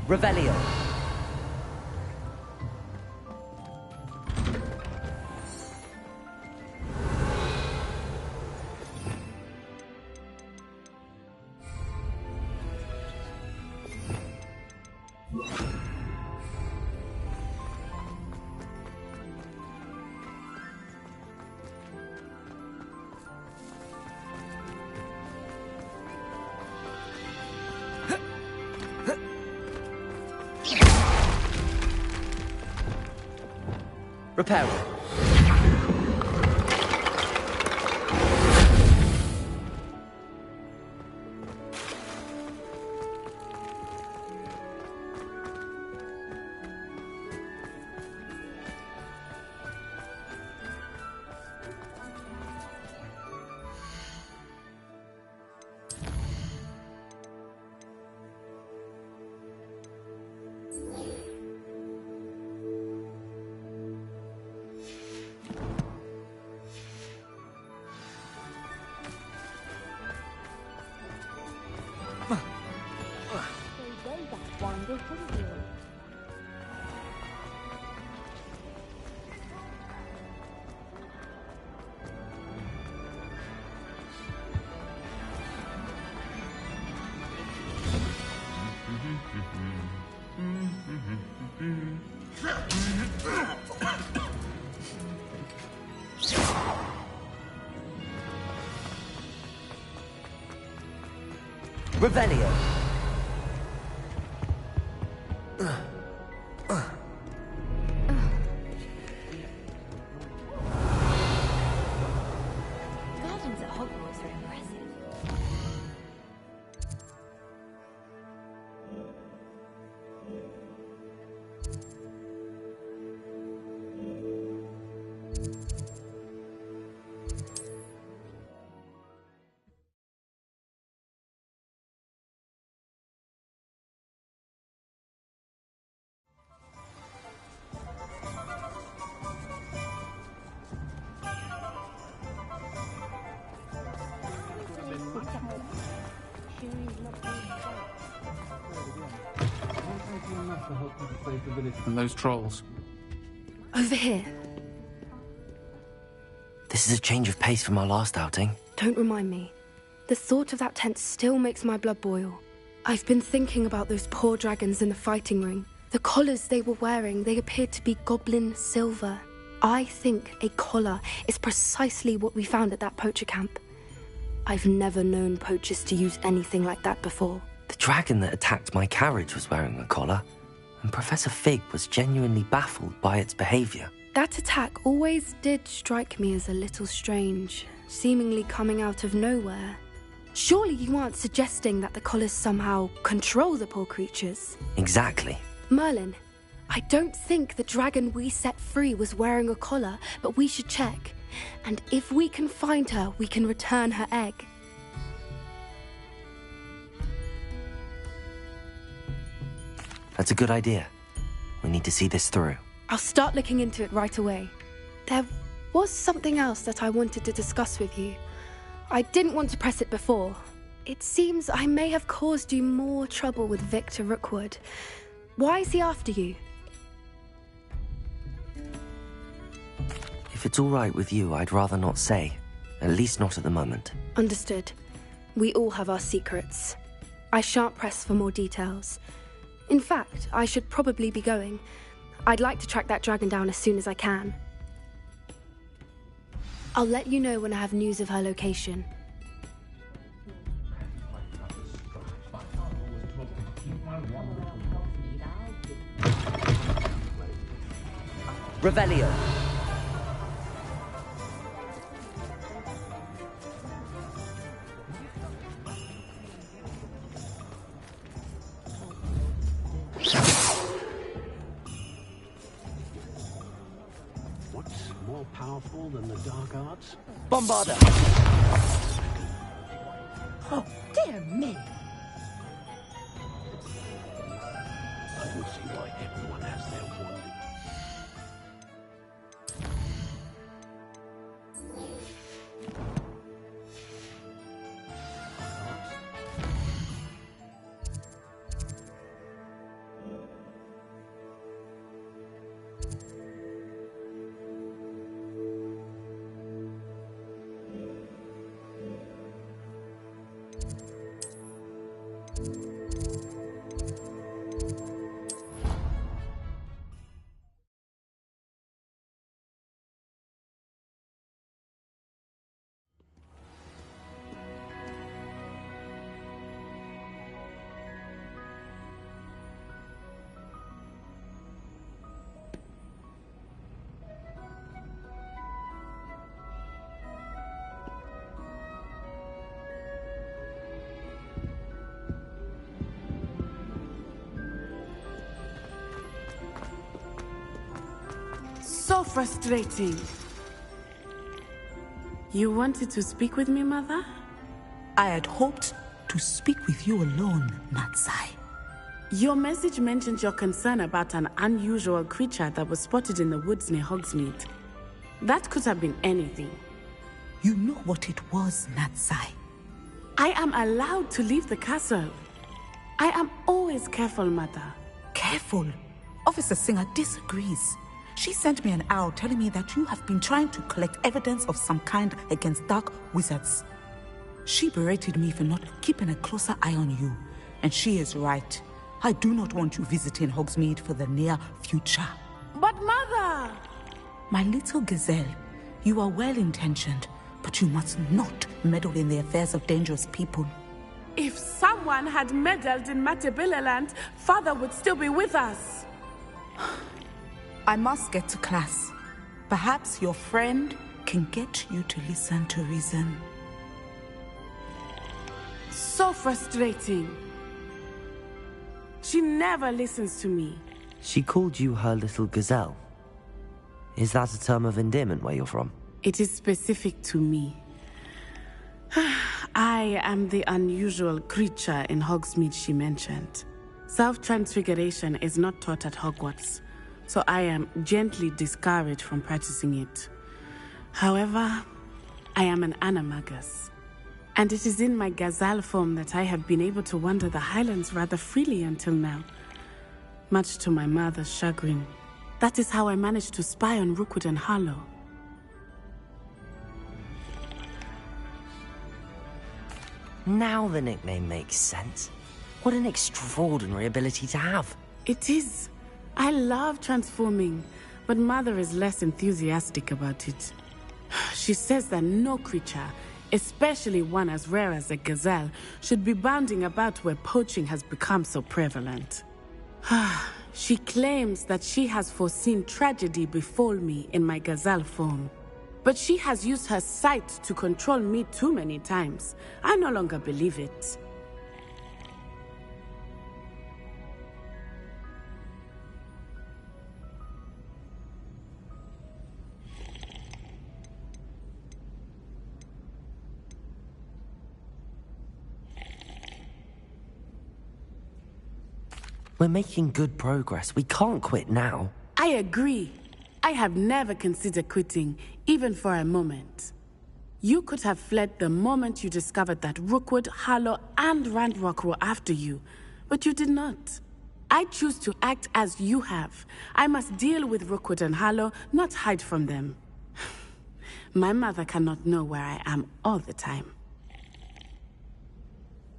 Revelio. Repairing. Revelio. Gardens at Hogwarts are impressive. And those trolls. Over here. This is a change of pace from our last outing. Don't remind me. The thought of that tent still makes my blood boil. I've been thinking about those poor dragons in the fighting ring. The collars they were wearing, they appeared to be goblin silver. I think a collar is precisely what we found at that poacher camp. I've never known poachers to use anything like that before. The dragon that attacked my carriage was wearing a collar, and Professor Fig was genuinely baffled by its behavior. That attack always did strike me as a little strange, seemingly coming out of nowhere. Surely you aren't suggesting that the collars somehow control the poor creatures? Exactly. Merlin, I don't think the dragon we set free was wearing a collar, but we should check. And if we can find her, we can return her egg. That's a good idea. We need to see this through. I'll start looking into it right away. There was something else that I wanted to discuss with you. I didn't want to press it before. It seems I may have caused you more trouble with Victor Rookwood. Why is he after you? If it's all right with you, I'd rather not say. At least not at the moment. Understood. We all have our secrets. I shan't press for more details. In fact, I should probably be going. I'd like to track that dragon down as soon as I can. I'll let you know when I have news of her location. Revelio. What's more powerful than the dark arts? Bombarda. Oh, dear me. I can see why everyone has their wandering. So frustrating. You wanted to speak with me, Mother? I had hoped to speak with you alone, Natsai. Your message mentioned your concern about an unusual creature that was spotted in the woods near Hogsmeade. That could have been anything. You know what it was, Natsai. I am allowed to leave the castle. I am always careful, Mother. Careful. Officer Singer disagrees. She sent me an owl telling me that you have been trying to collect evidence of some kind against dark wizards. She berated me for not keeping a closer eye on you, and she is right. I do not want you visiting Hogsmeade for the near future. But Mother! My little gazelle, you are well-intentioned, but you must not meddle in the affairs of dangerous people. If someone had meddled in Matabeleland, Father would still be with us. I must get to class. Perhaps your friend can get you to listen to reason. So frustrating. She never listens to me. She called you her little gazelle. Is that a term of endearment where you're from? It is specific to me. I am the unusual creature in Hogsmeade she mentioned. Self-transfiguration is not taught at Hogwarts, so I am gently discouraged from practicing it. However, I am an animagus, and it is in my gazelle form that I have been able to wander the Highlands rather freely until now, much to my mother's chagrin. That is how I managed to spy on Rookwood and Harlow. Now the nickname makes sense. What an extraordinary ability to have. It is. I love transforming, but Mother is less enthusiastic about it. She says that no creature, especially one as rare as a gazelle, should be bounding about where poaching has become so prevalent. She claims that she has foreseen tragedy befall me in my gazelle form. But she has used her sight to control me too many times. I no longer believe it. We're making good progress. We can't quit now. I agree. I have never considered quitting, even for a moment. You could have fled the moment you discovered that Rookwood, Harlow, and Randrock were after you, but you did not. I choose to act as you have. I must deal with Rookwood and Harlow, not hide from them. My mother cannot know where I am all the time.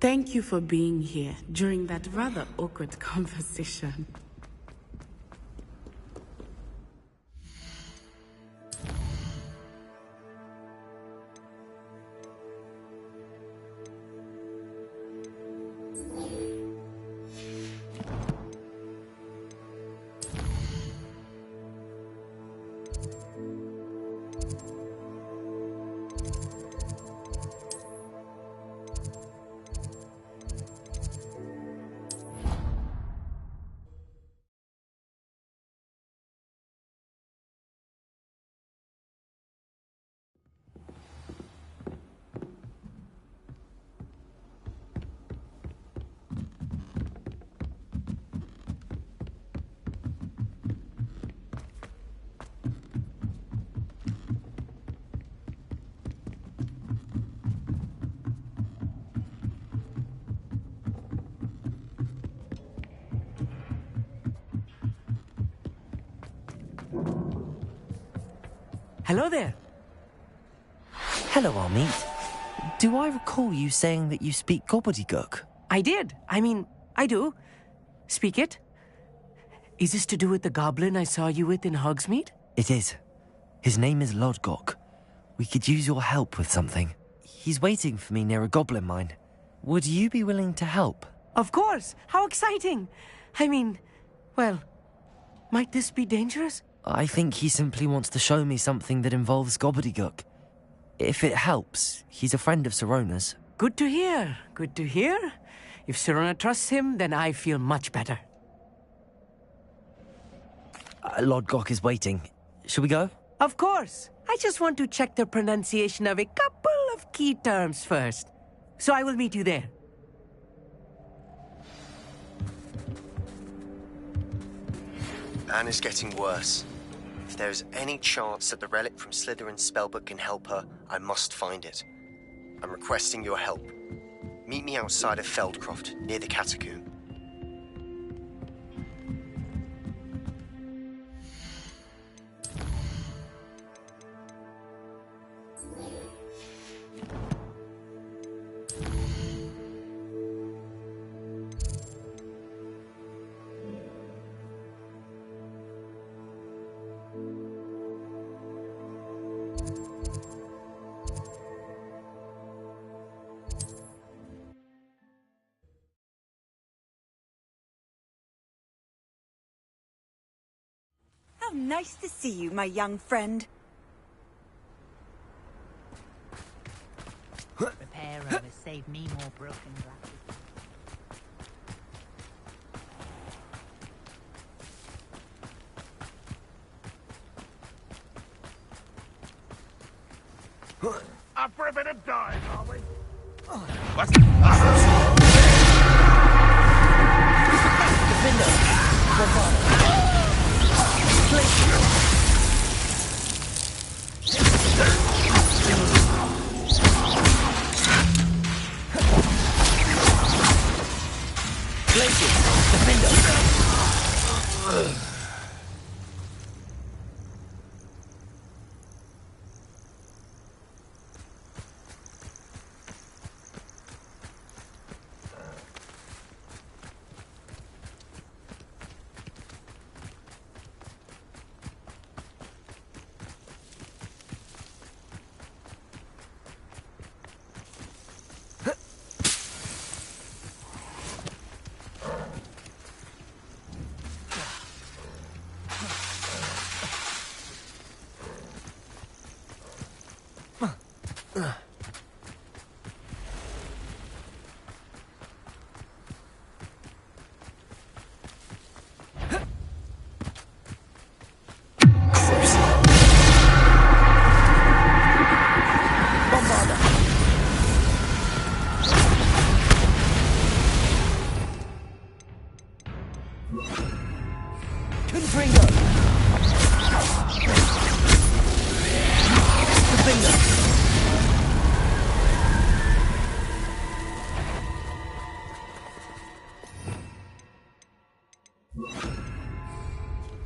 Thank you for being here during that rather awkward conversation. Hello there. Hello, Armeet. Do I recall you saying that you speak gobbledygook? I did. I mean, I do. Speak it. Is this to do with the goblin I saw you with in Hogsmeade? It is. His name is Lodgok. We could use your help with something. He's waiting for me near a goblin mine. Would you be willing to help? Of course. How exciting. I mean, well, might this be dangerous? I think he simply wants to show me something that involves gobbledygook. If it helps, he's a friend of Sirona's. Good to hear. Good to hear. If Sirona trusts him, then I feel much better. Lodgok is waiting. Shall we go? Of course. I just want to check the pronunciation of a couple of key terms first. So I will meet you there. Anne is getting worse. If there is any chance that the relic from Slytherin's spellbook can help her, I must find it. I'm requesting your help. Meet me outside of Feldcroft, near the catacomb. How nice to see you, my young friend. Repairer has saved me more broken glasses. Up for a bit of dive, are we? What?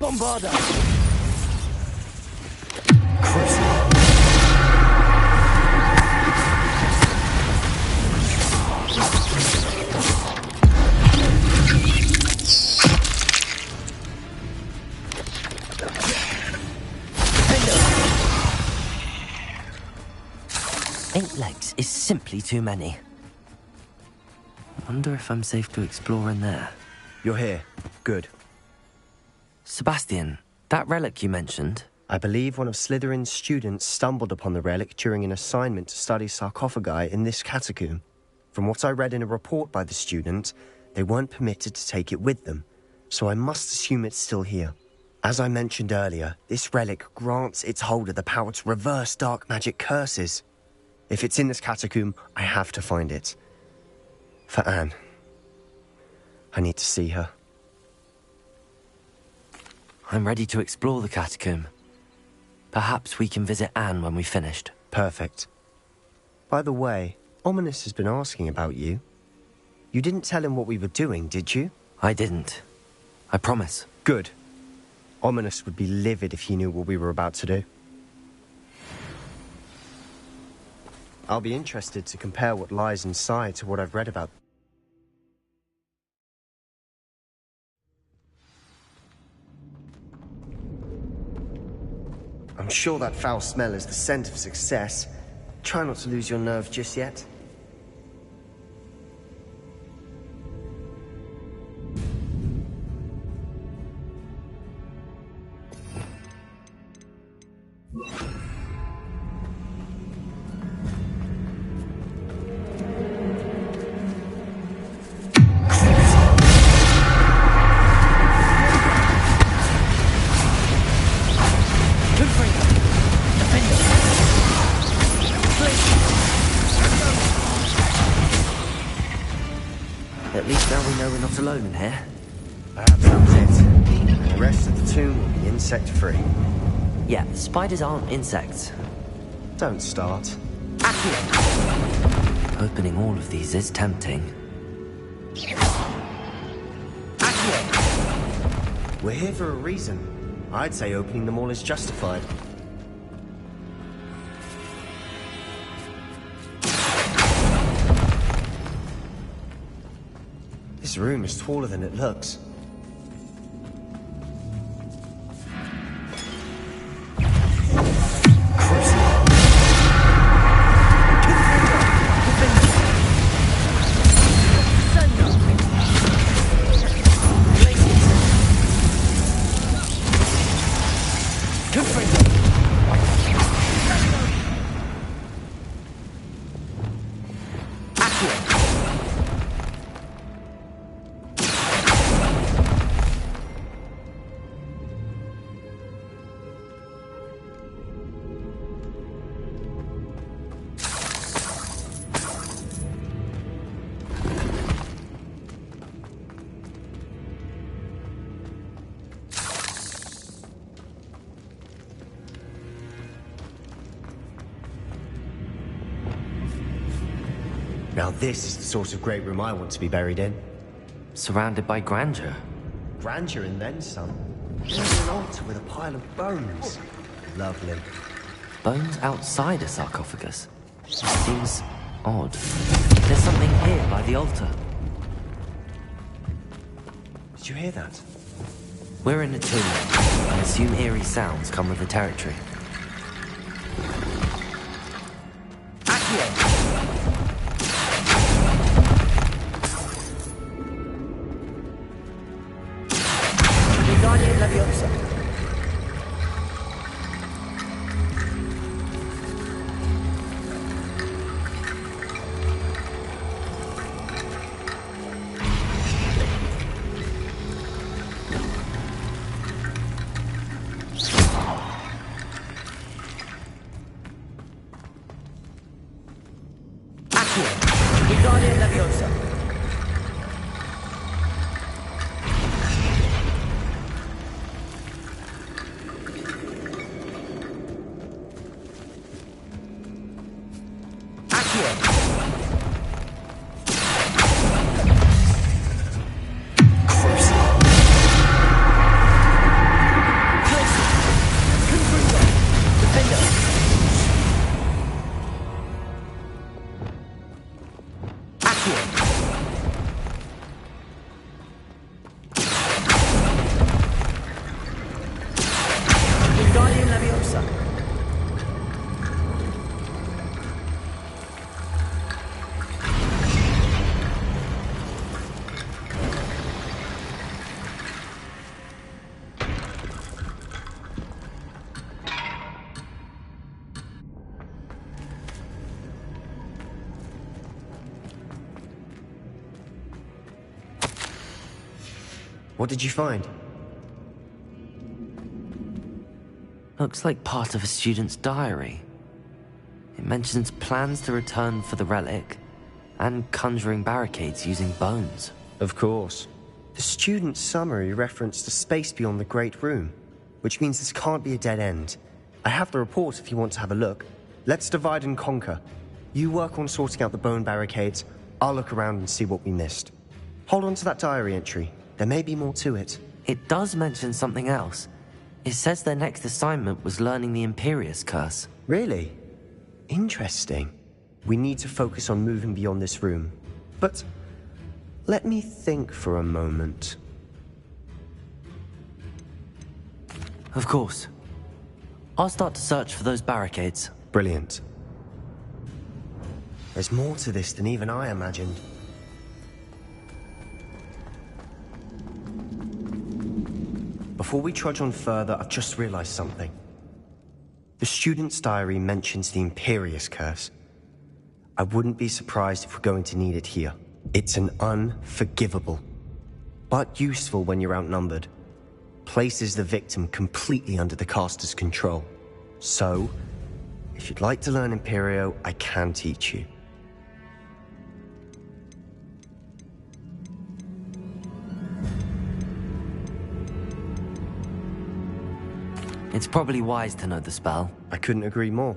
Bombarda! Eight legs is simply too many. Wonder if I'm safe to explore in there. You're here. Good. Sebastian, that relic you mentioned. I believe one of Slytherin's students stumbled upon the relic during an assignment to study sarcophagi in this catacomb. From what I read in a report by the student, they weren't permitted to take it with them, so I must assume it's still here. As I mentioned earlier, this relic grants its holder the power to reverse dark magic curses. If it's in this catacomb, I have to find it. For Anne. I need to see her. I'm ready to explore the catacomb. Perhaps we can visit Anne when we've finished. Perfect. By the way, Ominous has been asking about you. You didn't tell him what we were doing, did you? I didn't. I promise. Good. Ominous would be livid if he knew what we were about to do. I'll be interested to compare what lies inside to what I've read about. I'm sure that foul smell is the scent of success. Try not to lose your nerve just yet. At least now we know we're not alone in here. Perhaps that's it. The rest of the tomb will be insect-free. Yeah, spiders aren't insects. Don't start. Accio! Opening all of these is tempting. Accio! We're here for a reason. I'd say opening them all is justified. This room is taller than it looks. Now this is the sort of great room I want to be buried in. Surrounded by grandeur. Grandeur and then some. There's an altar with a pile of bones. Lovely. Bones outside a sarcophagus? Seems odd. There's something here by the altar. Did you hear that? We're in a tomb. I assume eerie sounds come with the territory. Accio! Guardian Leviosa. Accio. Guardian Leviosa. Guardian Leviosa. What did you find? Looks like part of a student's diary. It mentions plans to return for the relic and conjuring barricades using bones. Of course. The student's summary referenced a space beyond the Great Room, which means this can't be a dead end. I have the report if you want to have a look. Let's divide and conquer. You work on sorting out the bone barricades, I'll look around and see what we missed. Hold on to that diary entry. There may be more to it. It does mention something else. It says their next assignment was learning the Imperius Curse. Really? Interesting. We need to focus on moving beyond this room. But let me think for a moment. Of course. I'll start to search for those barricades. Brilliant. There's more to this than even I imagined. Before we trudge on further, I've just realized something. The student's diary mentions the Imperius Curse. I wouldn't be surprised if we're going to need it here. It's an unforgivable, but useful when you're outnumbered. Places the victim completely under the caster's control. So, if you'd like to learn Imperio, I can teach you. It's probably wise to know the spell. I couldn't agree more.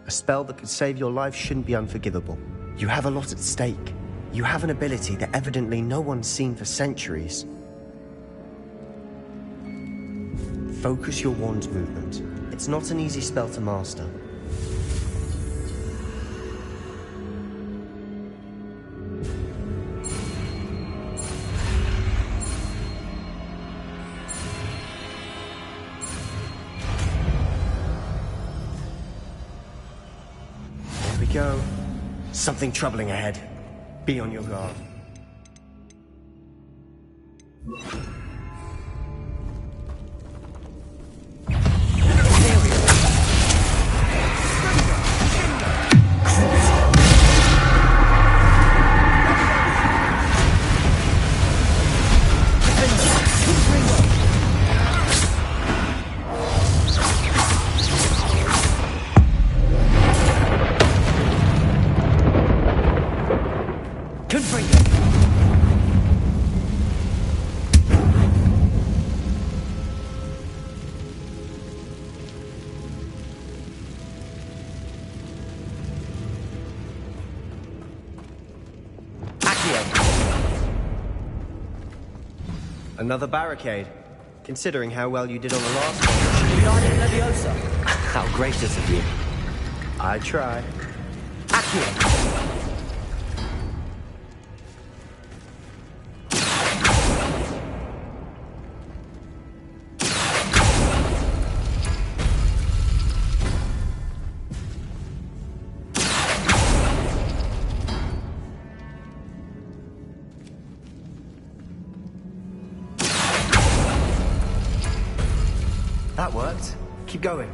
A spell that could save your life shouldn't be unforgivable. You have a lot at stake. You have an ability that evidently no one's seen for centuries. Focus your wand movement. It's not an easy spell to master. There we go. Something troubling ahead. Be on your guard. Another barricade. Considering how well you did on the last one. How gracious of you. I try. That worked. Keep going.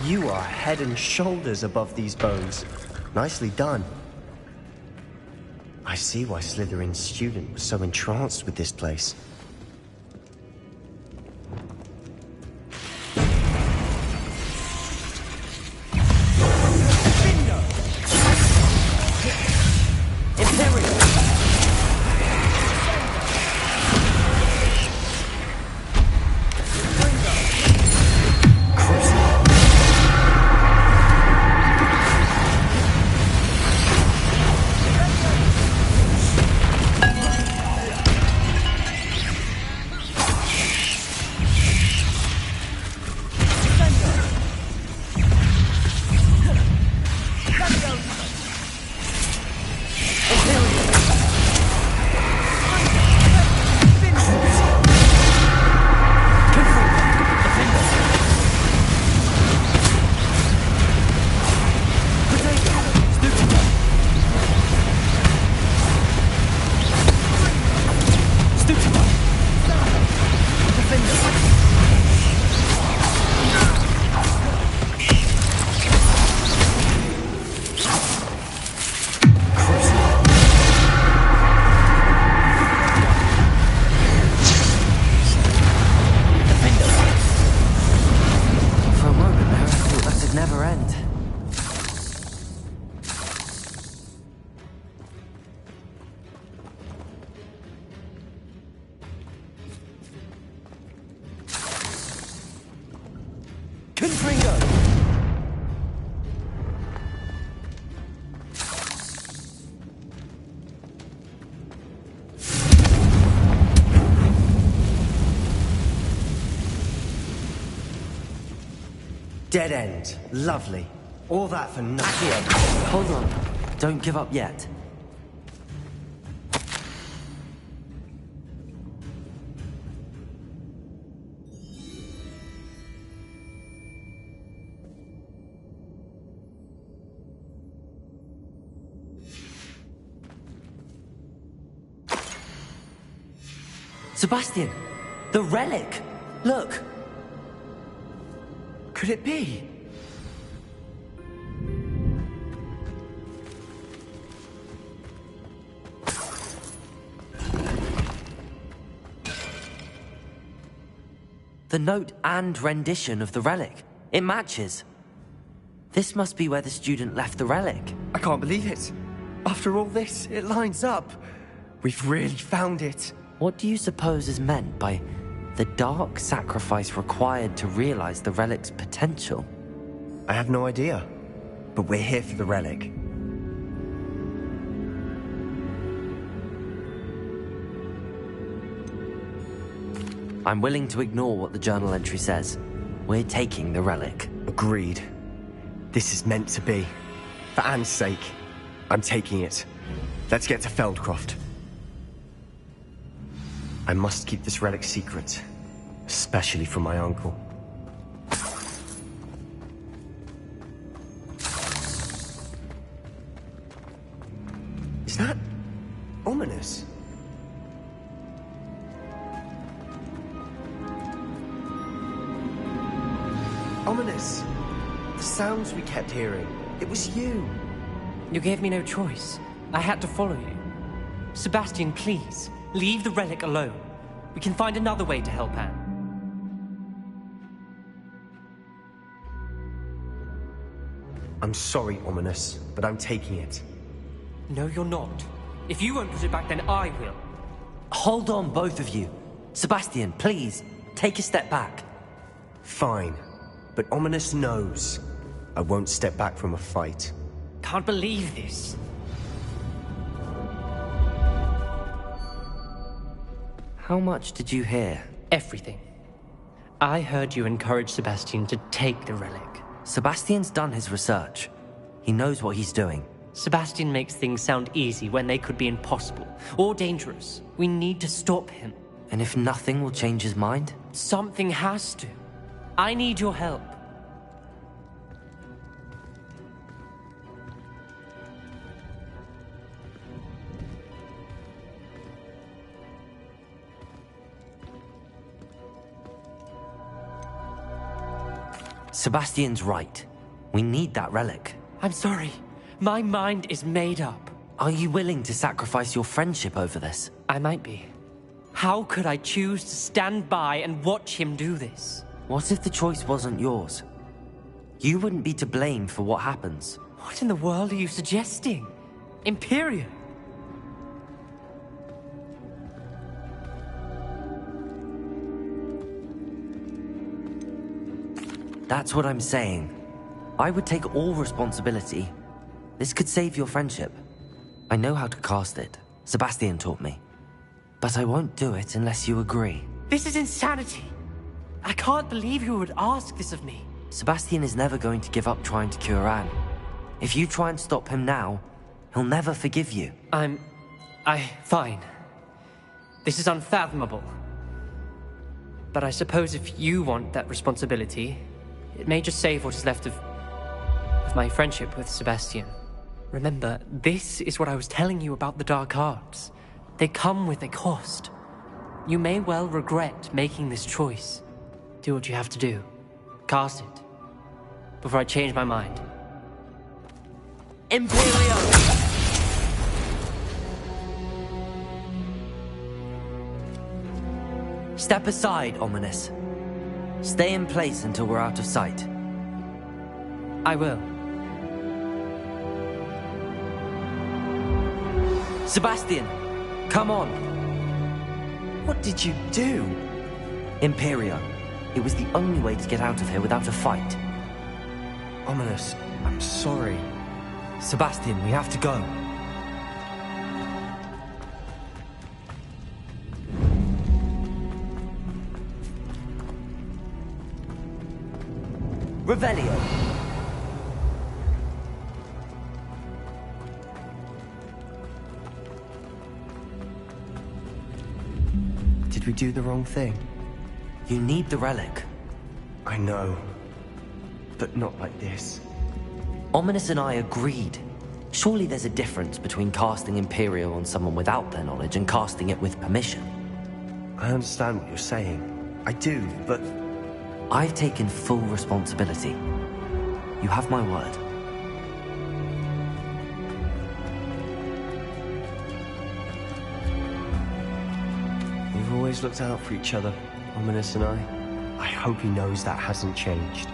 You are head and shoulders above these bones. Nicely done. I see why Slytherin's student was so entranced with this place. Confringo! Dead end. Lovely. All that for nothing. Accio, hold on. Don't give up yet. Sebastian! The relic! Look! Could it be? The note and rendition of the relic. It matches. This must be where the student left the relic. I can't believe it. After all this, it lines up. We've really found it. What do you suppose is meant by the dark sacrifice required to realize the relic's potential? I have no idea. But we're here for the relic. I'm willing to ignore what the journal entry says. We're taking the relic. Agreed. This is meant to be. For Anne's sake, I'm taking it. Let's get to Feldcroft. I must keep this relic secret, especially from my uncle. Is that ominous? Ominous. The sounds we kept hearing. It was you. You gave me no choice. I had to follow you. Sebastian, please, leave the relic alone. We can find another way to help Anne. I'm sorry, Ominous, but I'm taking it. No, you're not. If you won't put it back, then I will. Hold on, both of you. Sebastian, please, take a step back. Fine. But Ominous knows I won't step back from a fight. Can't believe this. How much did you hear? Everything. I heard you encourage Sebastian to take the relic. Sebastian's done his research. He knows what he's doing. Sebastian makes things sound easy when they could be impossible or dangerous. We need to stop him. And if nothing will change his mind? Something has to. I need your help. Sebastian's right. We need that relic. I'm sorry. My mind is made up. Are you willing to sacrifice your friendship over this? I might be. How could I choose to stand by and watch him do this? What if the choice wasn't yours? You wouldn't be to blame for what happens. What in the world are you suggesting? Imperium? That's what I'm saying. I would take all responsibility. This could save your friendship. I know how to cast it. Sebastian taught me. But I won't do it unless you agree. This is insanity. I can't believe you would ask this of me. Sebastian is never going to give up trying to cure Anne. If you try and stop him now, he'll never forgive you. Fine. This is unfathomable. But I suppose if you want that responsibility, it may just save what is left of my friendship with Sebastian. Remember, this is what I was telling you about the dark arts. They come with a cost. You may well regret making this choice. Do what you have to do. Cast it. Before I change my mind. Imperium! Step aside, Ominous. Stay in place until we're out of sight. I will. Sebastian, come on. What did you do? Imperium, It was the only way to get out of here without a fight. Ominous, I'm sorry. Sebastian, we have to go. Revelio. Did we do the wrong thing? You need the relic. I know. But not like this. Ominous and I agreed. Surely there's a difference between casting Imperial on someone without their knowledge and casting it with permission. I understand what you're saying. I do, but... I've taken full responsibility. You have my word. We've always looked out for each other, Ominous and I. I hope he knows that hasn't changed.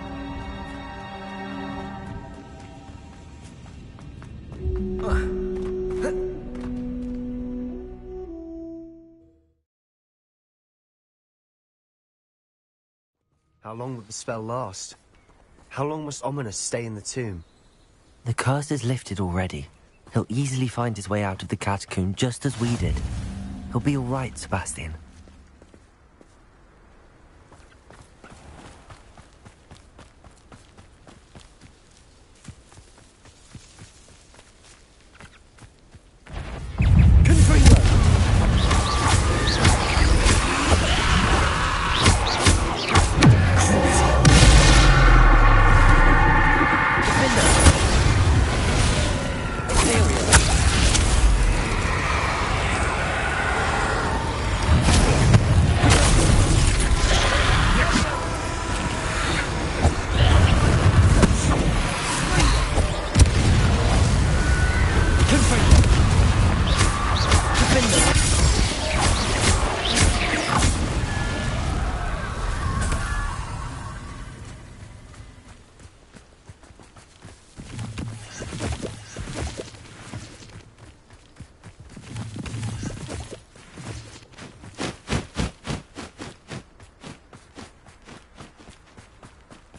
How long will the spell last? How long must Ominous stay in the tomb? The curse is lifted already. He'll easily find his way out of the catacomb just as we did. He'll be all right, Sebastian.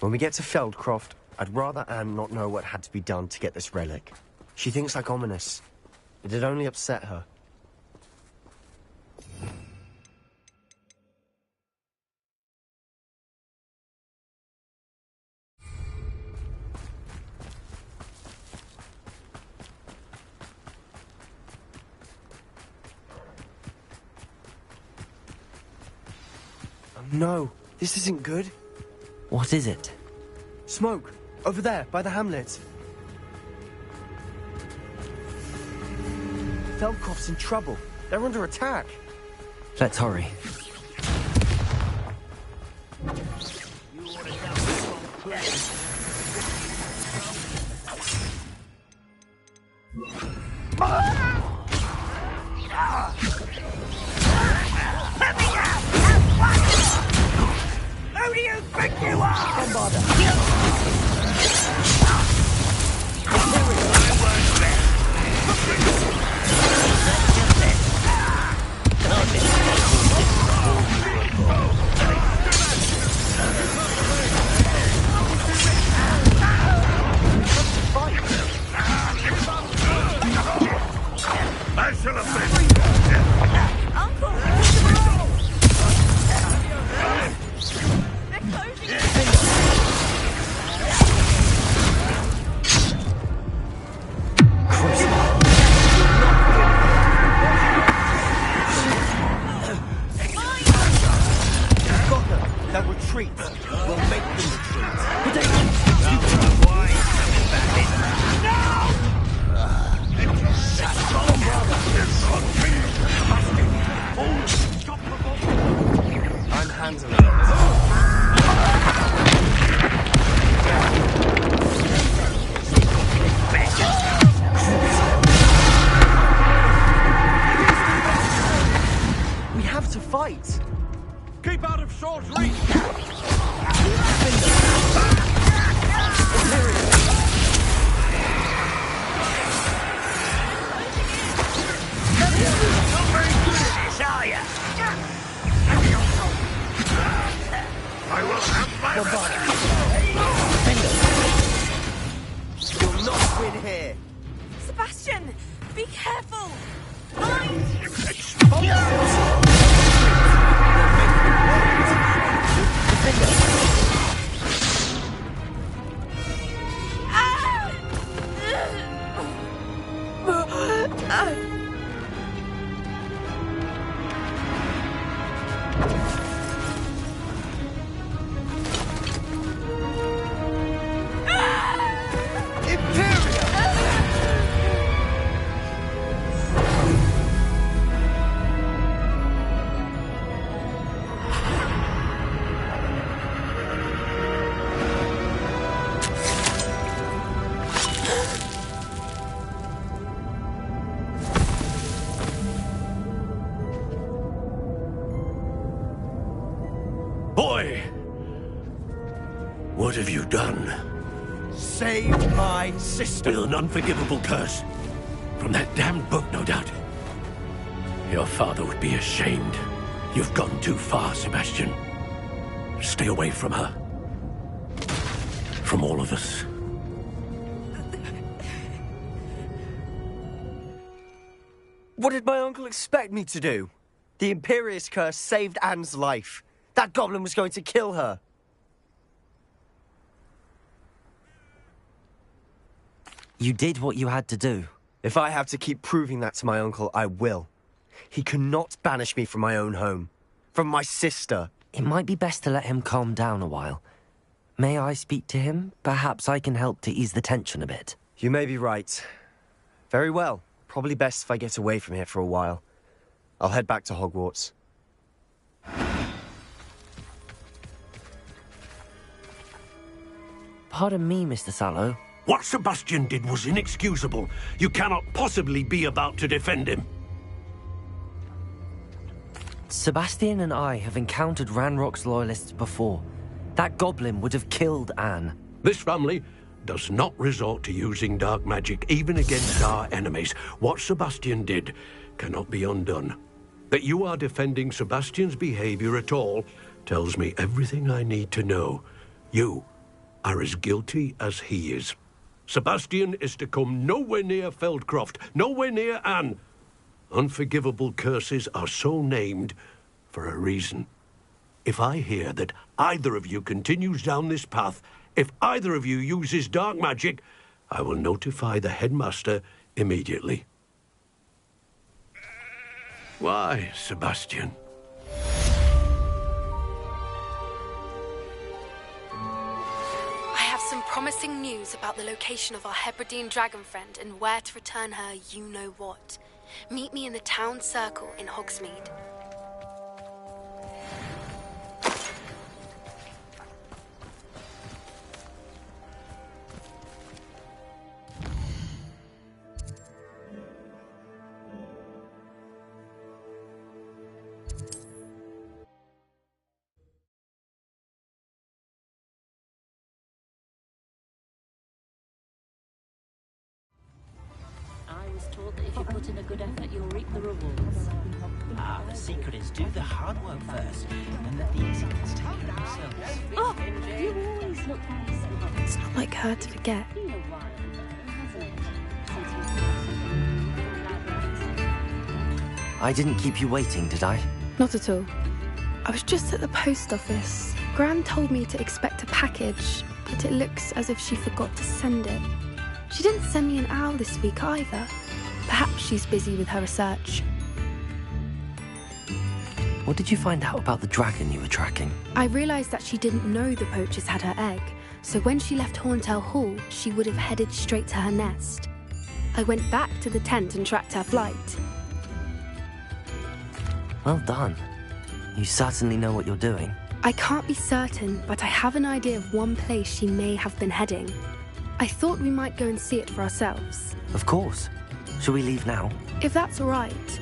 When we get to Feldcroft, I'd rather Anne not know what had to be done to get this relic. She thinks like Ominous. It'd only upset her. Oh no, this isn't good. What is it? Smoke! Over there, by the hamlet. Feldcroft's in trouble. They're under attack. Let's hurry. Who do you think you are? Don't bother. I should have been. Uncle, they're closing it. They'll retreat. We'll make them retreat. I'm handling it. We have to fight. Keep out of short reach. Not very good at this, are ya? You'll not win here. Sebastian, be careful. Boy! What have you done? Save my sister. With an unforgivable curse. From that damned book, no doubt. Your father would be ashamed. You've gone too far, Sebastian. Stay away from her. From all of us. What did my uncle expect me to do? The Imperious curse saved Anne's life. That goblin was going to kill her. You did what you had to do. If I have to keep proving that to my uncle, I will. He cannot banish me from my own home. From my sister. It might be best to let him calm down a while. May I speak to him? Perhaps I can help to ease the tension a bit. You may be right. Very well. Probably best if I get away from here for a while. I'll head back to Hogwarts. Pardon me, Mr. Sallow. What Sebastian did was inexcusable. You cannot possibly be about to defend him. Sebastian and I have encountered Ranrock's loyalists before. That goblin would have killed Anne. This family does not resort to using dark magic, even against our enemies. What Sebastian did cannot be undone. That you are defending Sebastian's behavior at all tells me everything I need to know. You are as guilty as he is. Sebastian is to come nowhere near Feldcroft, nowhere near Anne. Unforgivable curses are so named for a reason. If I hear that either of you continues down this path, if either of you uses dark magic, I will notify the headmaster immediately. Why, Sebastian? I have some promising news about the location of our Hebridean dragon friend and where to return her you-know-what. Meet me in the town circle in Hogsmeade. I was told that if you put in a good effort, you'll reap the rewards. Ah, the secret is do the hard work first, and let the incidents take care of themselves. Oh, you always look nice. It's not like her to forget. I didn't keep you waiting, did I? Not at all. I was just at the post office. Gran told me to expect a package, but it looks as if she forgot to send it. She didn't send me an owl this week either. Perhaps she's busy with her research. What did you find out about the dragon you were tracking? I realised that she didn't know the poachers had her egg, so when she left Horntail Hall, she would have headed straight to her nest. I went back to the tent and tracked her flight. Well done. You certainly know what you're doing. I can't be certain, but I have an idea of one place she may have been heading. I thought we might go and see it for ourselves. Of course. Shall we leave now? If that's all right.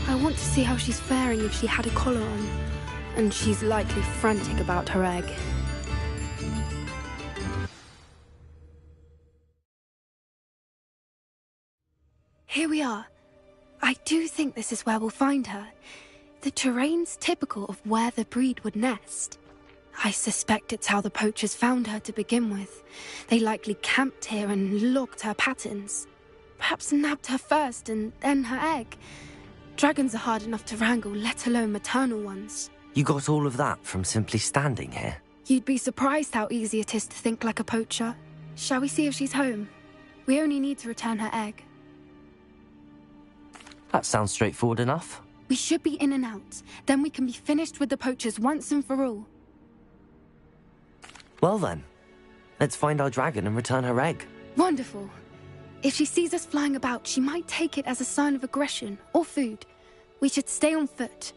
I want to see how she's faring if she had a collar on. And she's likely frantic about her egg. Here we are. I do think this is where we'll find her. The terrain's typical of where the breed would nest. I suspect it's how the poachers found her to begin with. They likely camped here and logged her patterns. Perhaps nabbed her first and then her egg. Dragons are hard enough to wrangle, let alone maternal ones. You got all of that from simply standing here? You'd be surprised how easy it is to think like a poacher. Shall we see if she's home? We only need to return her egg. That sounds straightforward enough. We should be in and out. Then we can be finished with the poachers once and for all. Well then, let's find our dragon and return her egg. Wonderful. If she sees us flying about, she might take it as a sign of aggression or food. We should stay on foot.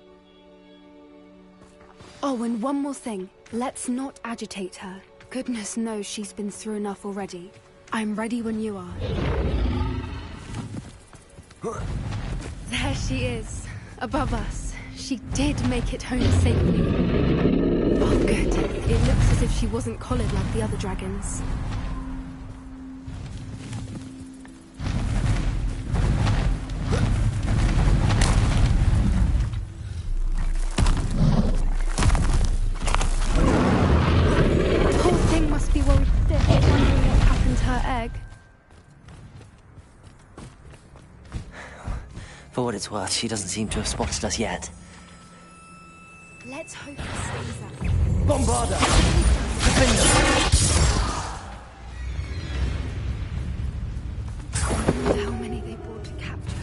Oh, and one more thing. Let's not agitate her. Goodness knows she's been through enough already. I'm ready when you are. There she is, above us. She did make it home safely. Oh, good. It looks as if she wasn't collared like the other dragons. Poor thing must be worried sick, wondering what happened to her egg. For what it's worth, she doesn't seem to have spotted us yet. Let's hope it stays that way. Bombarda! How many they brought to capture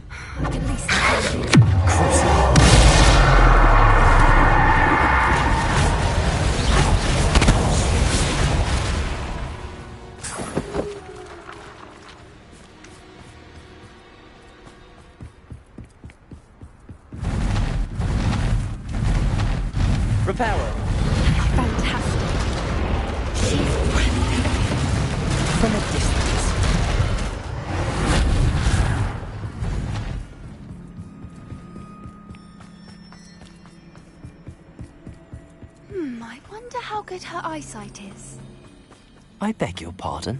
her? At least Reparo! fantastic. She's breathtaking. From a distance. I wonder how good her eyesight is. I beg your pardon?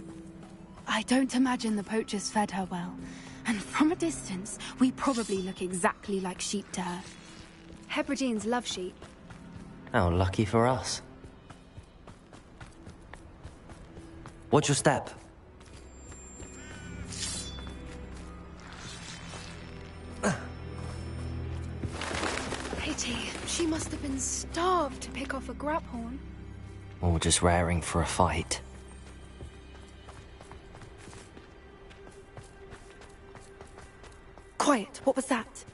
I don't imagine the poachers fed her well. And from a distance, we probably look exactly like sheep to her. Hebrideans love sheep. How lucky for us. Watch your step. Pity. She must have been starved to pick off a grabhorn. Or just raring for a fight. Quiet. What was that?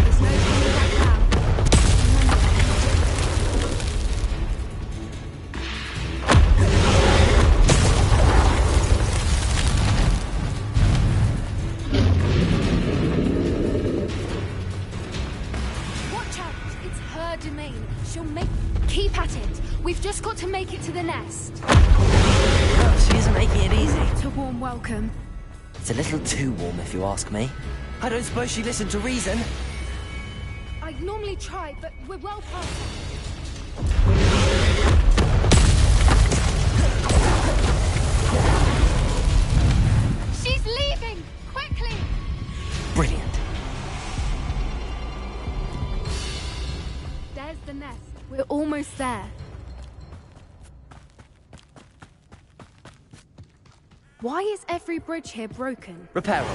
There's no coming back now. Watch out! It's her domain. She'll make... Keep at it. We've just got to make it to the nest. She isn't making it easy. What a warm welcome. It's a little too warm, if you ask me. I don't suppose she listened to reason. I'd normally try, but we're well past that. She's leaving! Quickly! Brilliant. There's the nest. We're almost there. Why is every bridge here broken? Reparo.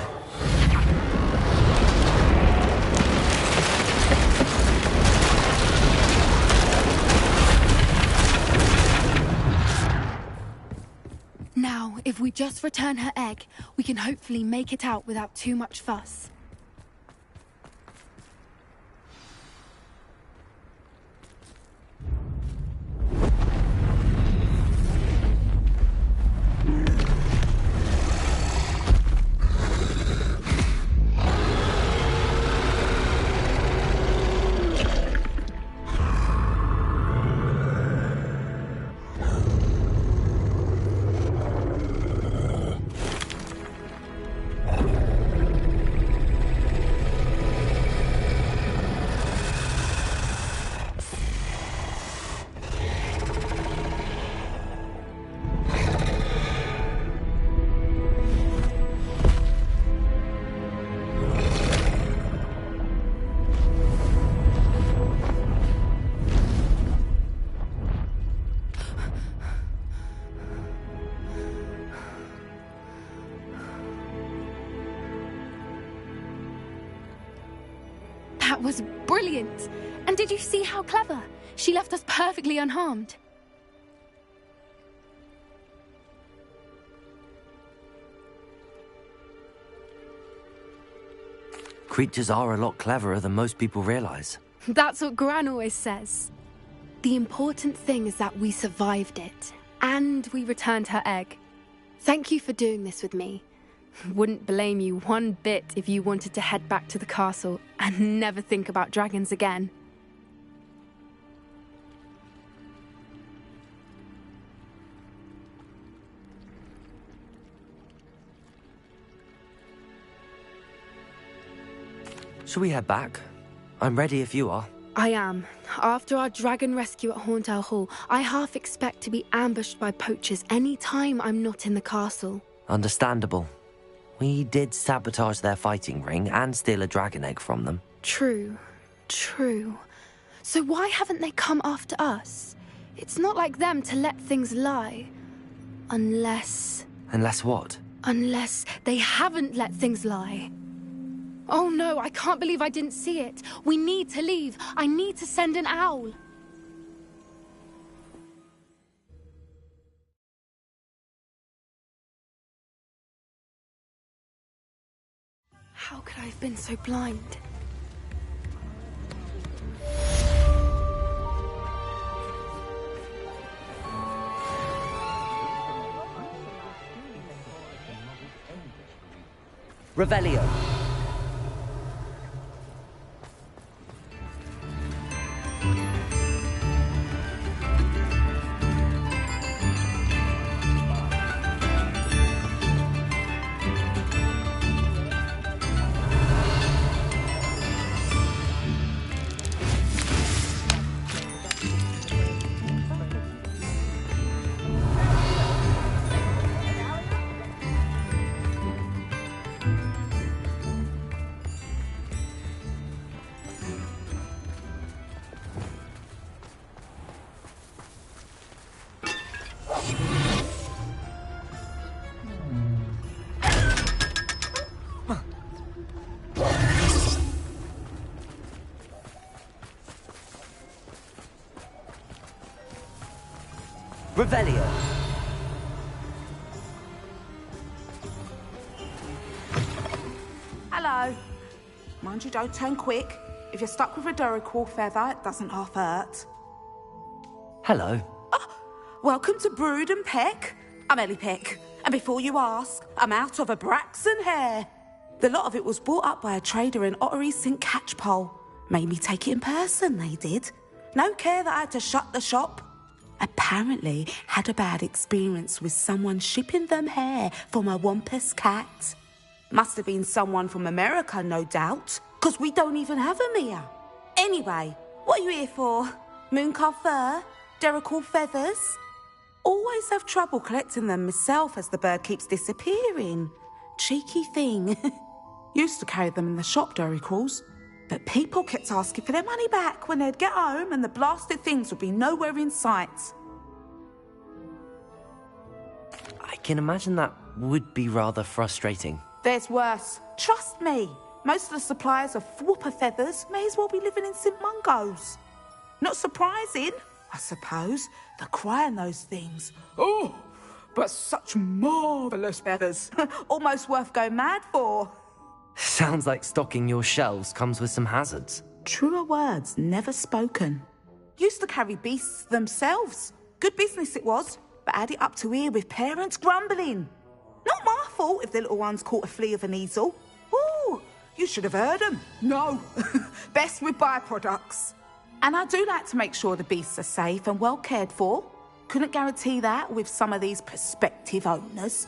Now, if we just return her egg, we can hopefully make it out without too much fuss. was brilliant. And did you see how clever? She left us perfectly unharmed. Creatures are a lot cleverer than most people realize. That's what Gran always says. The important thing is that we survived it, and we returned her egg. Thank you for doing this with me. Wouldn't blame you one bit if you wanted to head back to the castle and never think about dragons again. Shall we head back? I'm ready if you are. I am. After our dragon rescue at Horndale Hall, I half expect to be ambushed by poachers any time I'm not in the castle. Understandable. We did sabotage their fighting ring and steal a dragon egg from them. True. So why haven't they come after us? It's not like them to let things lie. Unless what? Unless they haven't let things lie. Oh no, I can't believe I didn't see it. We need to leave. I need to send an owl. How could I have been so blind? Revelio. Revelio. Hello. Mind you, don't turn quick. If you're stuck with a Duracell feather, it doesn't half hurt. Hello. Welcome to Brood and Peck. I'm Ellie Peck. And before you ask, I'm out of a Braxton hair. The lot of it was bought up by a trader in Ottery St. Catchpole. Made me take it in person, they did. No care that I had to shut the shop. Apparently had a bad experience with someone shipping them hair for my Wampus cat. Must have been someone from America, no doubt, because we don't even have them here. Anyway, what are you here for? Mooncar fur? Duracell feathers? Always have trouble collecting them myself as the bird keeps disappearing. Cheeky thing. Used to carry them in the shop, Duracells. But people kept asking for their money back when they'd get home and the blasted things would be nowhere in sight. I can imagine that would be rather frustrating. There's worse. Trust me. Most of the suppliers of whooper feathers may as well be living in St. Mungo's. Not surprising, I suppose, the cry in those things. Oh, but such marvellous feathers. Almost worth going mad for. Sounds like stocking your shelves comes with some hazards. Truer words never spoken. Used to carry beasts themselves. Good business it was, but had it up to here with parents grumbling. Not my fault if the little ones caught a flea of an easel. Ooh, you should have heard them. No, best with byproducts. And I do like to make sure the beasts are safe and well cared for. Couldn't guarantee that with some of these prospective owners.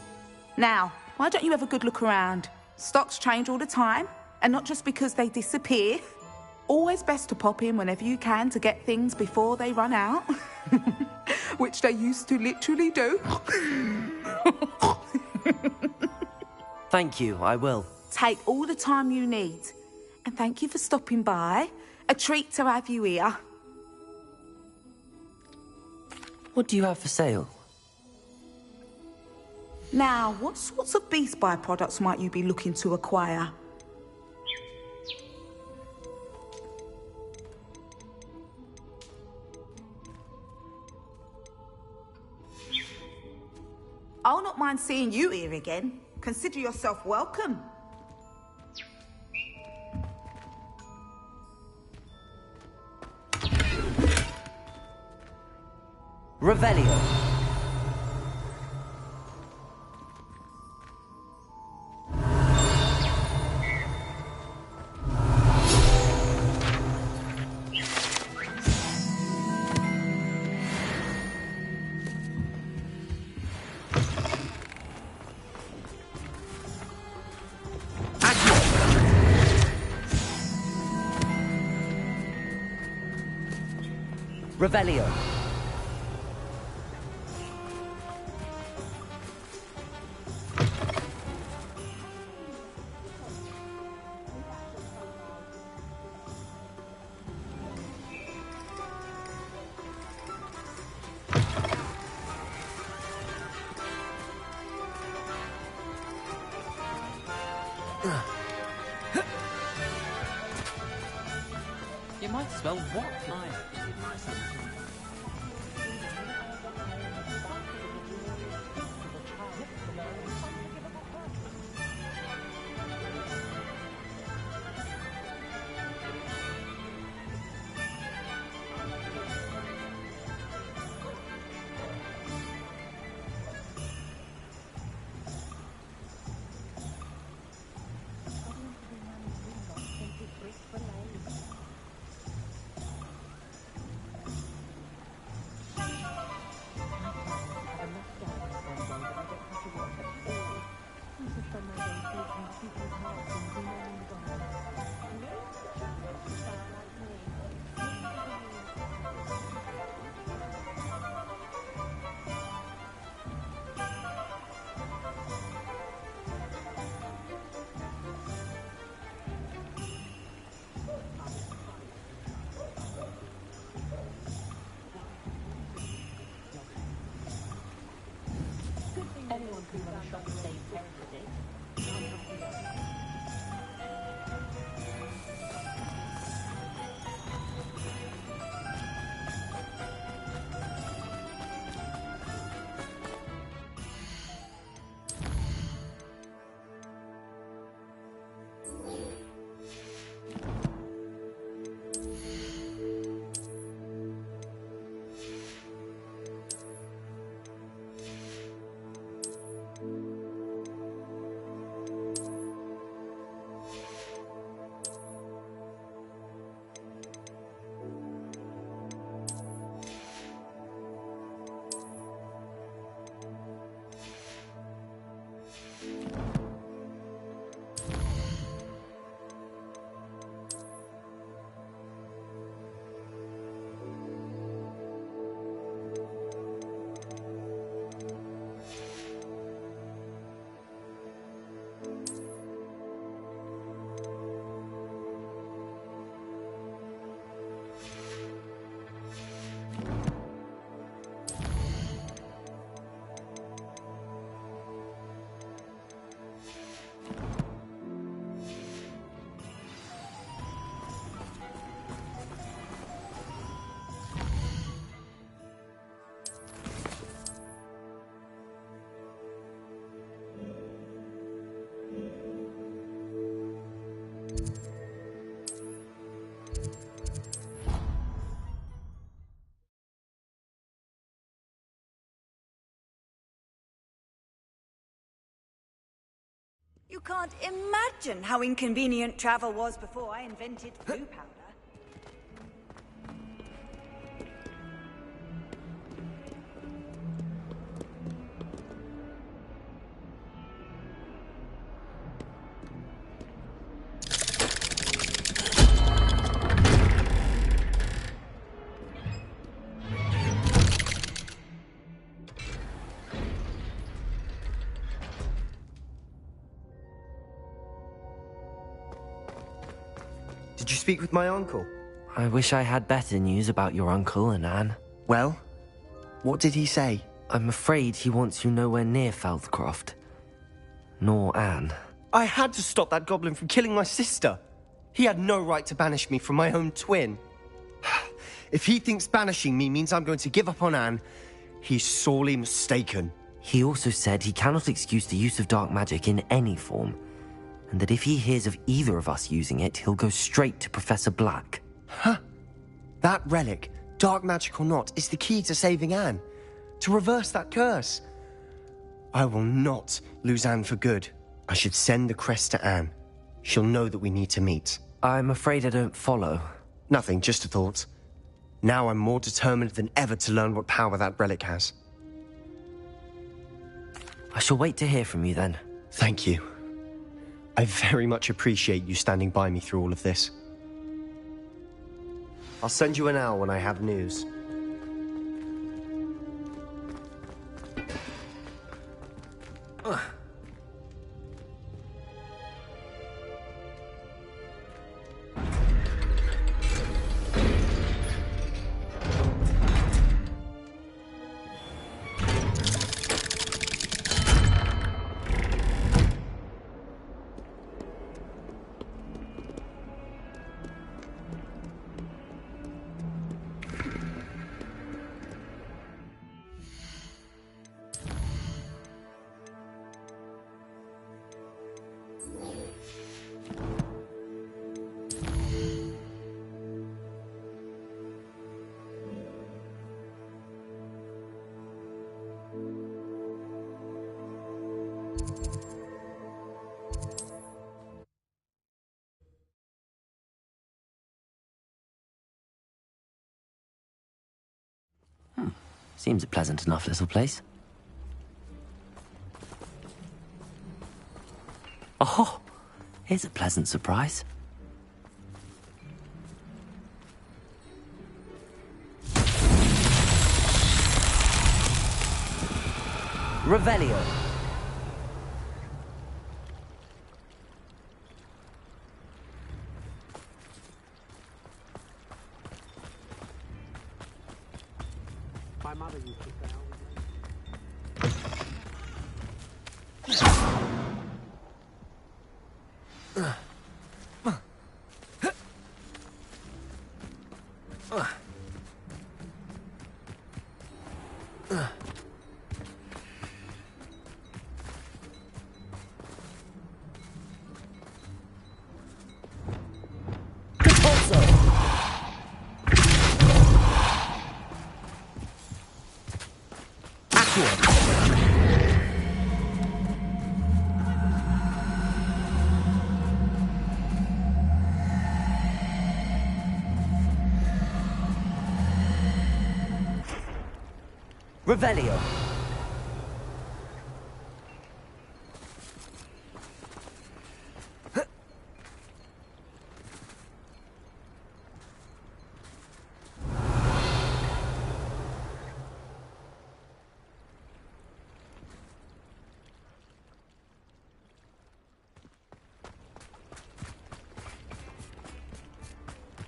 Now, why don't you have a good look around? Stocks change all the time, and not just because they disappear. Always best to pop in whenever you can to get things before they run out. Which they used to literally do. Thank you, I will. Take all the time you need. And thank you for stopping by. A treat to have you here. What do you have for sale? Now, what sorts of beast byproducts might you be looking to acquire? I'll not mind seeing you here again. Consider yourself welcome. Revelio. Revelio. You might as well walk. Anyone can run a shop and save terribly. You can't imagine how inconvenient travel was before I invented blue powder. Did you speak with my uncle? I wish I had better news about your uncle and Anne. Well, what did he say? I'm afraid he wants you nowhere near Feldcroft. Nor Anne. I had to stop that goblin from killing my sister. He had no right to banish me from my own twin. If he thinks banishing me means I'm going to give up on Anne, he's sorely mistaken. He also said he cannot excuse the use of dark magic in any form, and that if he hears of either of us using it, he'll go straight to Professor Black. Huh? That relic, dark magic or not, is the key to saving Anne. To reverse that curse. I will not lose Anne for good. I should send the crest to Anne. She'll know that we need to meet. I'm afraid I don't follow. Nothing, just a thought. Now I'm more determined than ever to learn what power that relic has. I shall wait to hear from you then. Thank you. I very much appreciate you standing by me through all of this. I'll send you an hour when I have news. Seems a pleasant enough little place. Oh, here's a pleasant surprise. Revelio. My mother used to say, Revelio.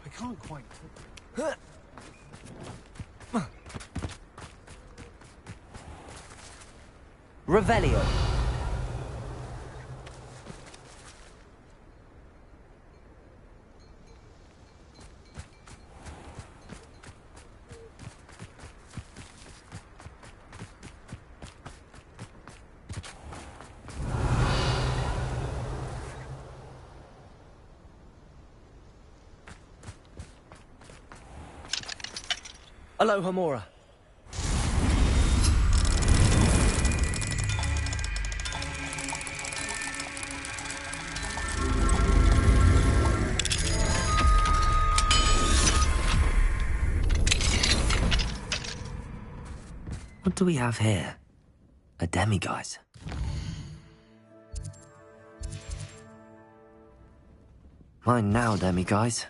I can't quite. Revelio. Aloha Mora. What do we have here? A demiguise. Mine now, demiguise.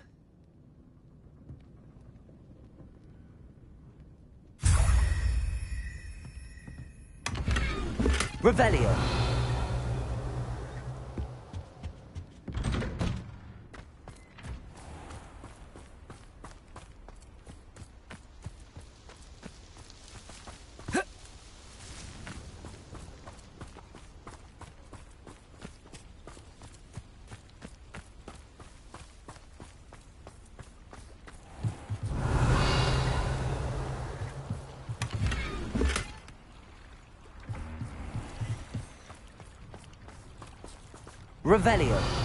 Revelio. Revelio.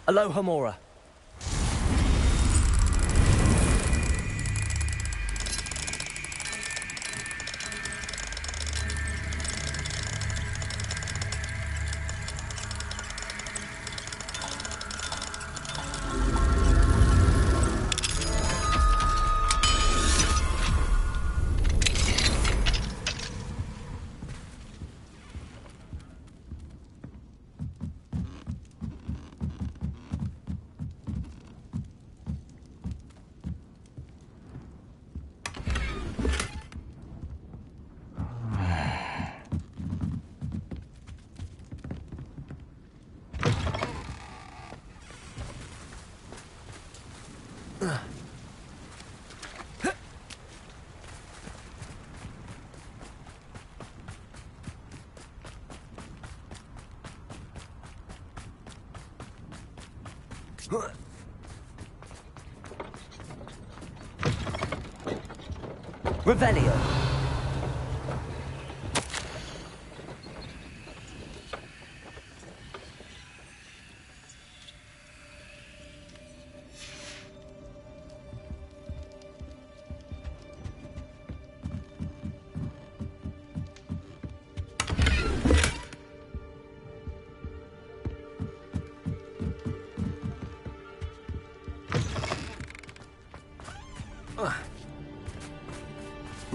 Aloha Mora. Revelio.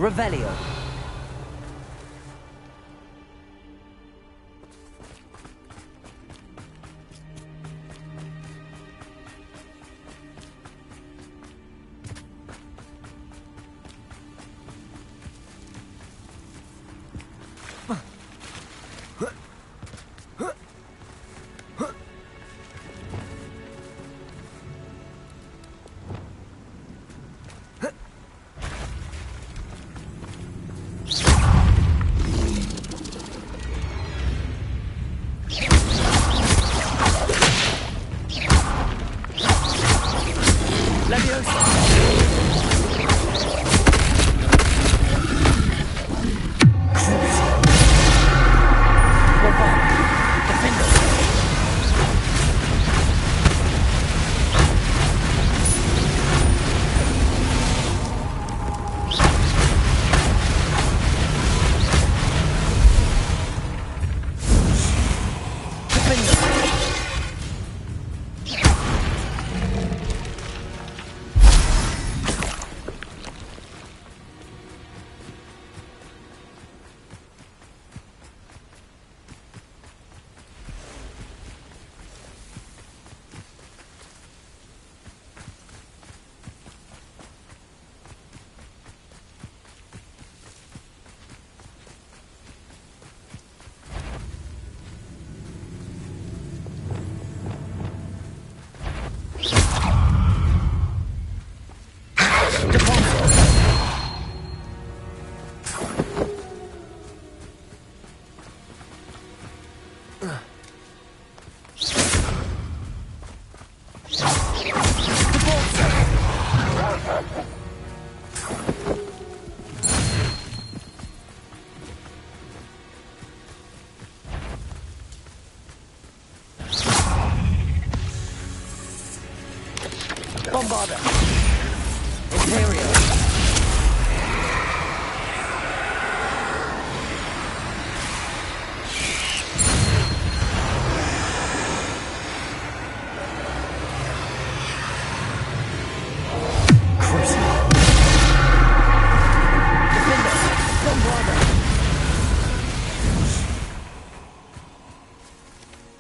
Revelio. Bombarder. Imperial.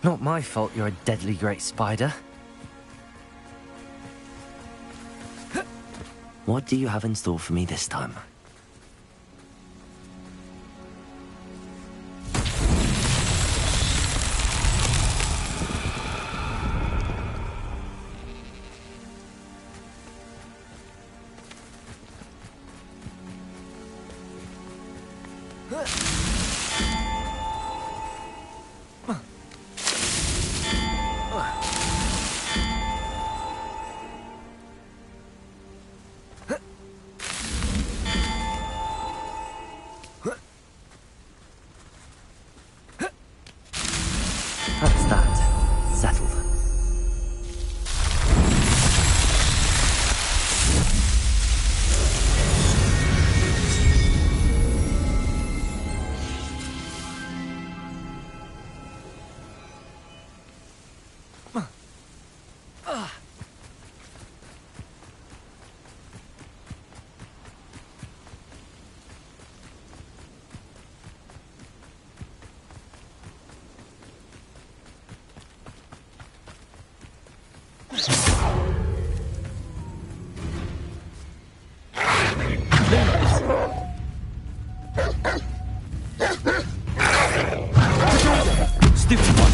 Not my fault you're a deadly great spider. What do you have in store for me this time? That's that. Settled. Stupid one!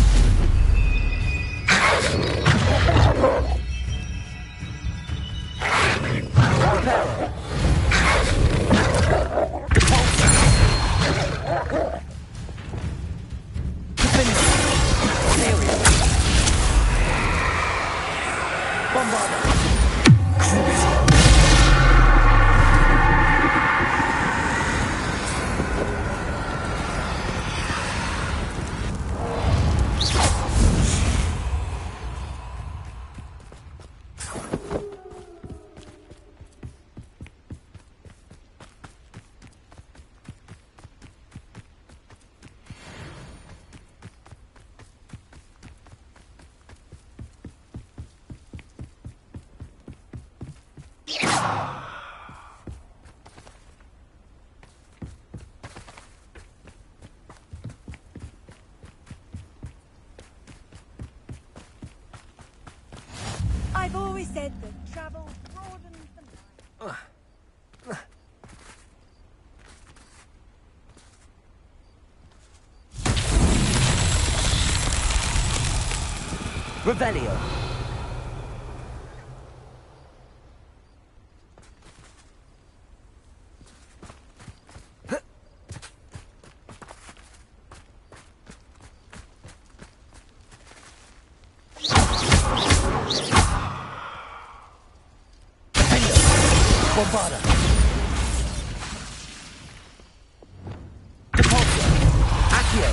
I've always said that travel broadens the mind. Revelio. Bombarda. Depulso. Accio.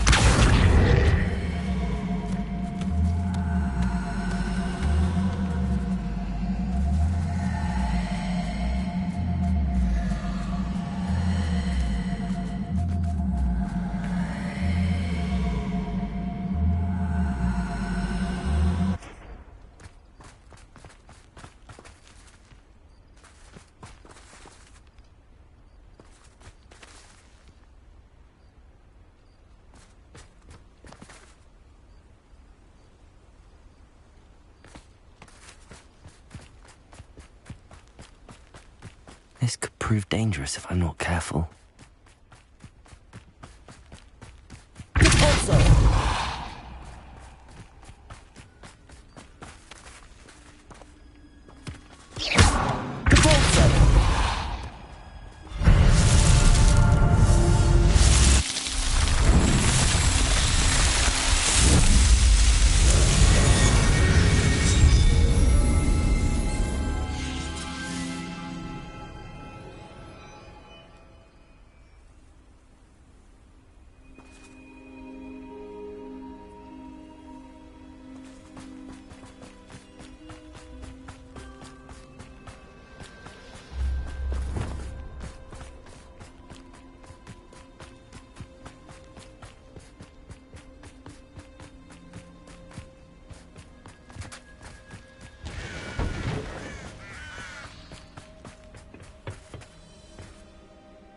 This could prove dangerous if I'm not careful.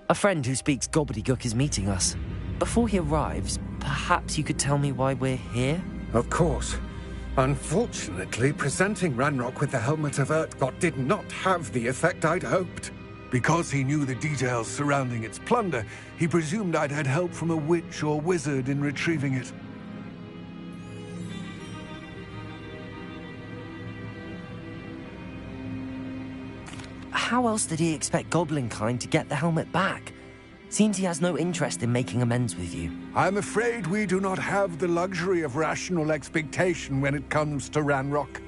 A friend who speaks gobbledygook is meeting us. Before he arrives, perhaps you could tell me why we're here? Of course. Unfortunately, presenting Ranrock with the Helmet of Urtkot did not have the effect I'd hoped. Because he knew the details surrounding its plunder, he presumed I'd had help from a witch or wizard in retrieving it. How else did he expect Goblinkind to get the helmet back? Seems he has no interest in making amends with you. I'm afraid we do not have the luxury of rational expectation when it comes to Ranrock.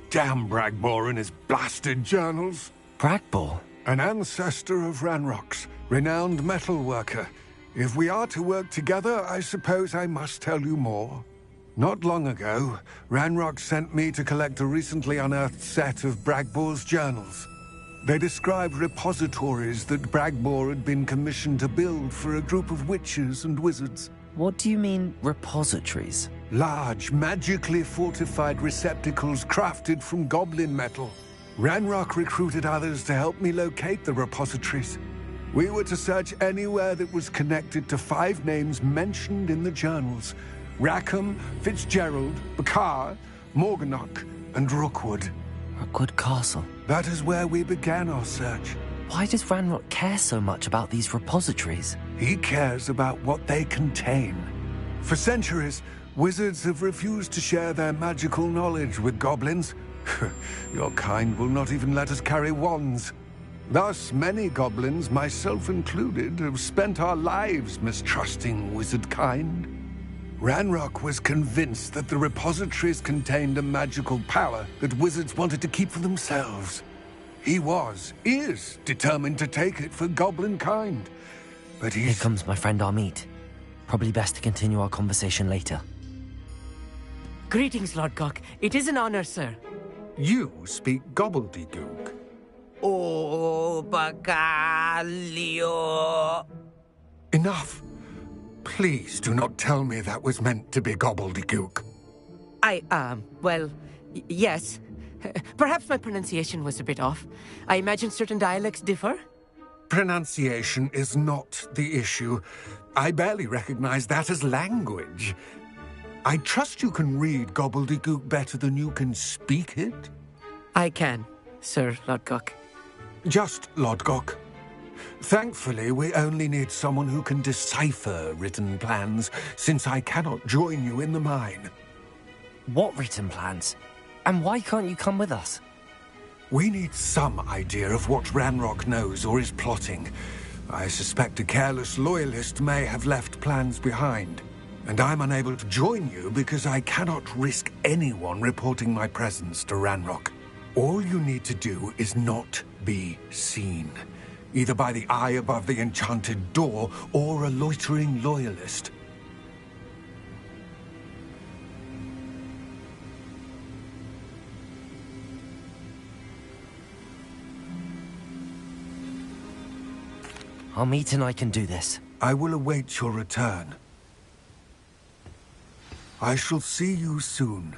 Damn Bragbor and his blasted journals. Bragbor? An ancestor of Ranrock's, renowned metal worker. If we are to work together, I suppose I must tell you more. Not long ago, Ranrock sent me to collect a recently unearthed set of Bragbor's journals. They described repositories that Bragbor had been commissioned to build for a group of witches and wizards. What do you mean, repositories? Large, magically fortified receptacles crafted from goblin metal. Ranrock recruited others to help me locate the repositories. We were to search anywhere that was connected to 5 names mentioned in the journals: Rackham, Fitzgerald, Bakar, Morganach, and Rookwood. Rookwood Castle? That is where we began our search. Why does Ranrock care so much about these repositories? He cares about what they contain. For centuries, wizards have refused to share their magical knowledge with goblins. Your kind will not even let us carry wands. Thus, many goblins, myself included, have spent our lives mistrusting wizard kind. Ranrock was convinced that the repositories contained a magical power that wizards wanted to keep for themselves. He is determined to take it for goblin kind. But Here comes my friend Amit. Probably best to continue our conversation later. Greetings, Lord Gok. It is an honor, sir. You speak gobbledygook. Oh, Bacalio. Enough. Please do not tell me that was meant to be gobbledygook. Well, yes. Perhaps my pronunciation was a bit off. I imagine certain dialects differ? Pronunciation is not the issue. I barely recognize that as language. I trust you can read gobbledygook better than you can speak it? I can, Sir Lodgok. Just Lodgok. Thankfully, we only need someone who can decipher written plans, since I cannot join you in the mine. What written plans? And why can't you come with us? We need some idea of what Ranrock knows or is plotting. I suspect a careless loyalist may have left plans behind. And I'm unable to join you because I cannot risk anyone reporting my presence to Ranrock. All you need to do is not be seen, either by the eye above the enchanted door or a loitering loyalist. Amit and I can do this. I will await your return. I shall see you soon.